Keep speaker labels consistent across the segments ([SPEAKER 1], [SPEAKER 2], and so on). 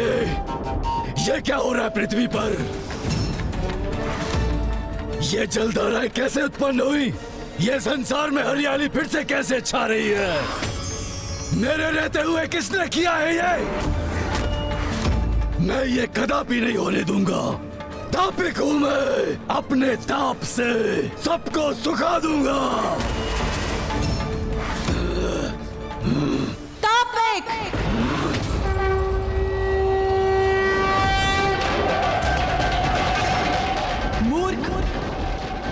[SPEAKER 1] ये क्या हो रहा है पृथ्वी पर? ये जलधाराएं कैसे उत्पन्न हुई? ये संसार में हरियाली फिर से कैसे छा रही है? मेरे रहते हुए किसने किया है ये? मैं ये कदापि नहीं होने दूंगा। तापिक हूं मैं, अपने ताप से सबको सुखा दूंगा।
[SPEAKER 2] तापिक! मूर्ख!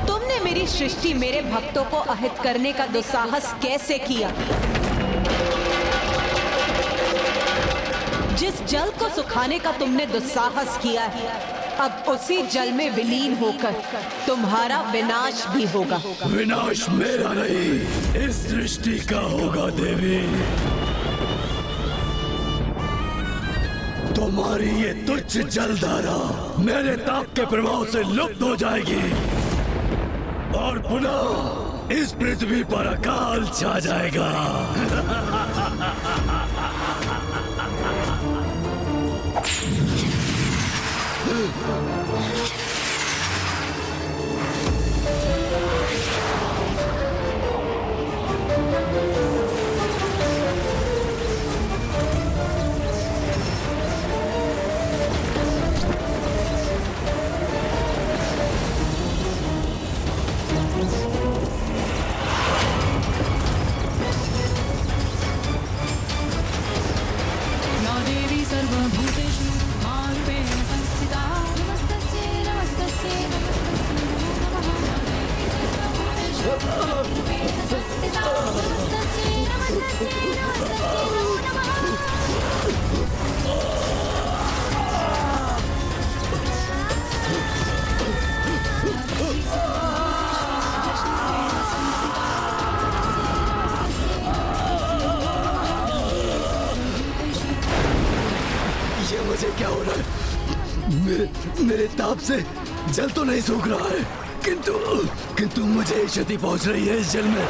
[SPEAKER 2] तुमने मेरी सृष्टि, मेरे भक्तों को अहित करने का दुस्साहस कैसे किया? जिस जल को सुखाने का तुमने दुस्साहस किया है, अब उसी जल में विलीन होकर तुम्हारा विनाश भी होगा।
[SPEAKER 1] विनाश मेरा नहीं, इस सृष्टि का होगा देवी। तुम्हारी ये तुच्छ जलधारा मेरे ताप के प्रभाव से लुप्त हो जाएगी और पुनः इस पृथ्वी पर अकाल छा जाएगा। ये मुझे क्या हो रहा है? मेरे ताप से जल तो नहीं सूख रहा है, किंतु मुझे क्षति पहुंच रही है इस जल में।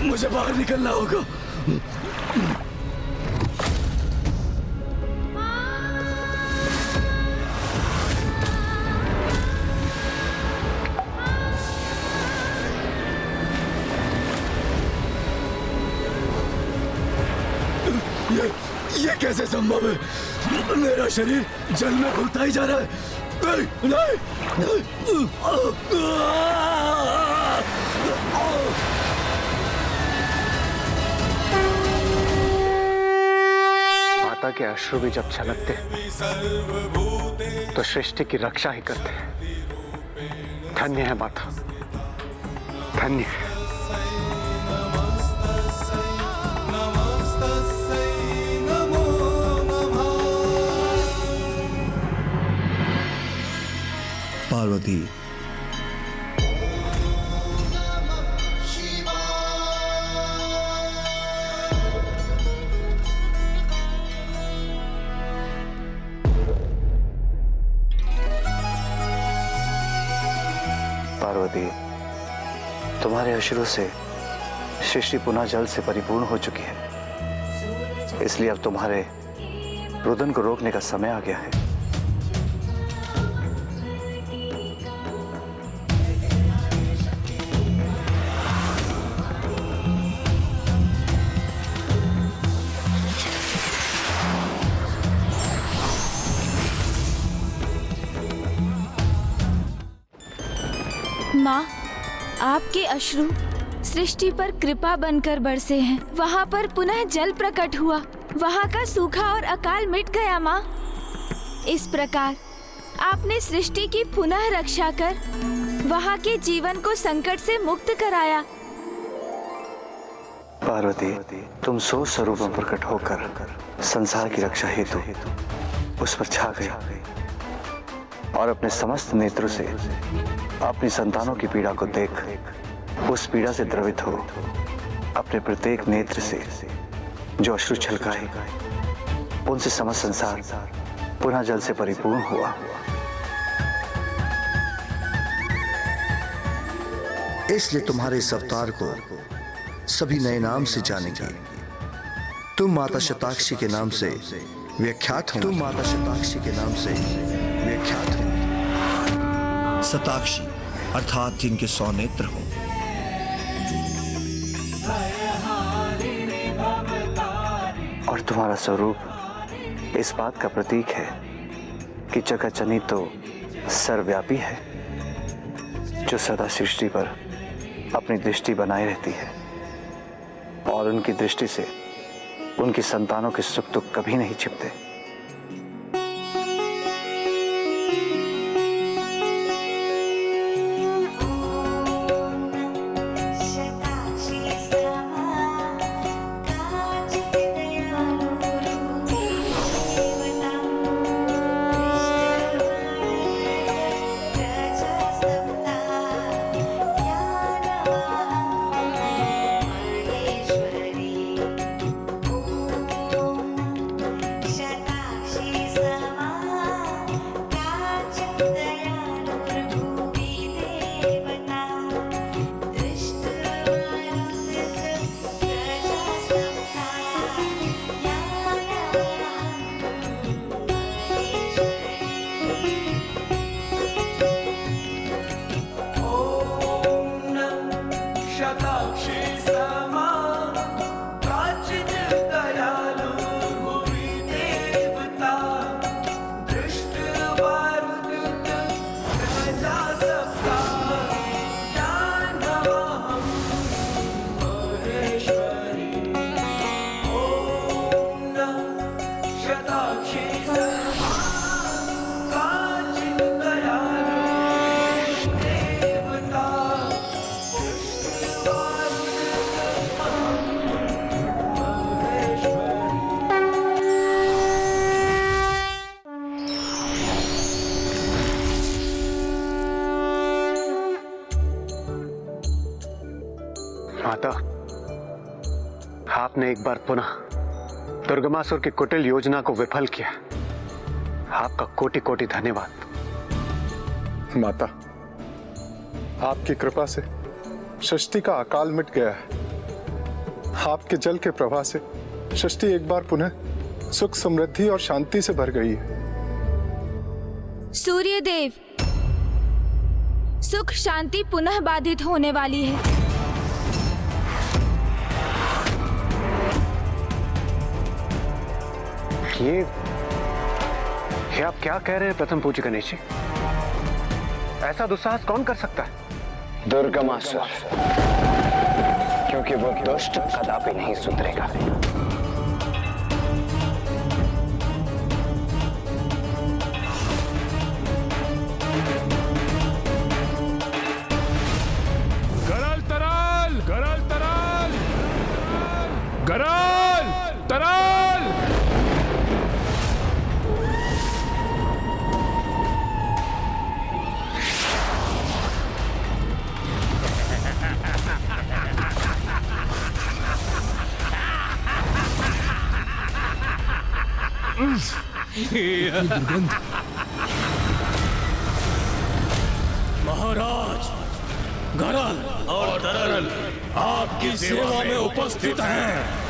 [SPEAKER 1] मुझे बाहर निकलना होगा। ये कैसे संभव है? मेरा शरीर जल में घुलता ही जा रहा है। नहीं, नहीं।
[SPEAKER 3] माता के अश्रु भी जब छलकते तो सृष्टि की रक्षा ही करते हैं। धन्य है माता, धन्य है।
[SPEAKER 4] पार्वती,
[SPEAKER 3] पार्वती, तुम्हारे अश्रु से सृष्टि पुनः जल से परिपूर्ण हो चुकी है, इसलिए अब तुम्हारे रुदन को रोकने का समय आ गया है।
[SPEAKER 5] माँ, आपके अश्रु सृष्टि पर कृपा बनकर बरसे हैं। वहाँ पर पुनः जल प्रकट हुआ, वहाँ का सूखा और अकाल मिट गया। माँ, इस प्रकार आपने सृष्टि की पुनः रक्षा कर वहाँ के जीवन को संकट से मुक्त कराया।
[SPEAKER 3] पार्वती, तुम 100 स्वरूप में प्रकट होकर संसार की रक्षा हेतु उस पर छा गई और अपने समस्त नेत्रों से अपनी संतानों की पीड़ा को देख उस पीड़ा से द्रवित हो अपने प्रत्येक नेत्र से जो अश्रु छलकाए उनसे समस्त संसार पुनः जल से परिपूर्ण हुआ।
[SPEAKER 4] इसलिए तुम्हारे इस अवतार को सभी नए नाम से जानेंगे। तुम माता शताक्षी के नाम से विख्यात होंगे। तुम माता शताक्षी के नाम से विख्यात होंगे। शताक्षी अर्थात जिनके 100 नेत्र हों।
[SPEAKER 3] और तुम्हारा स्वरूप इस बात का प्रतीक है कि जगत जननी तो सर्वव्यापी है, जो सदा सृष्टि पर अपनी दृष्टि बनाए रहती है, और उनकी दृष्टि से उनकी संतानों के सुख दुख कभी नहीं छिपते।
[SPEAKER 6] माता, आपने एक बार पुनः दुर्गमासुर की कुटिल योजना को विफल किया। आपका कोटि कोटि धन्यवाद।
[SPEAKER 7] माता, आपकी कृपा से सृष्टि का अकाल मिट गया है। आपके जल के प्रवाह से सृष्टि एक बार पुनः सुख समृद्धि और शांति से भर गई है।
[SPEAKER 5] सूर्यदेव, सुख शांति पुनः बाधित होने वाली है।
[SPEAKER 6] ये आप क्या कह रहे हैं प्रथम पूज्य गणेश जी? ऐसा दुस्साहस कौन कर सकता है?
[SPEAKER 3] दुर्गमासुर, क्योंकि वो दुष्ट कदापि नहीं सुधरेगा।
[SPEAKER 1] गरल तरल, गरल तरल, गरल तरल। महाराज, गरल और तरल आपकी सेवा में उपस्थित हैं।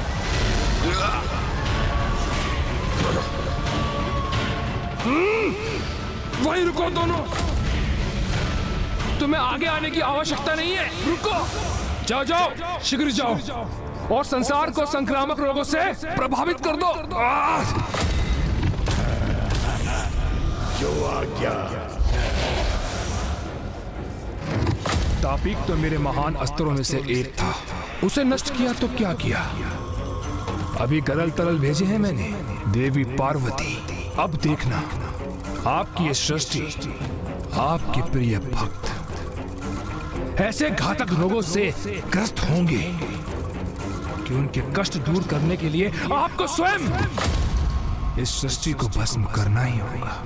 [SPEAKER 8] वहीं रुको दोनों, तुम्हें आगे आने की आवश्यकता नहीं है। रुको, जाओ जाओ, शीघ्र जाओ और संसार को संक्रामक रोगों से प्रभावित कर दो।
[SPEAKER 1] जो आज्ञा।
[SPEAKER 8] तापिक तो मेरे महान अस्त्रों में से एक था, उसे नष्ट किया तो क्या किया। अभी गरल तरल भेजे हैं मैंने, देवी पार्वती। अब देखना, आपकी ये सृष्टि, आपके प्रिय भक्त ऐसे घातक रोगों से ग्रस्त होंगे कि उनके कष्ट दूर करने के लिए आपको स्वयं इस सृष्टि को भस्म करना ही होगा।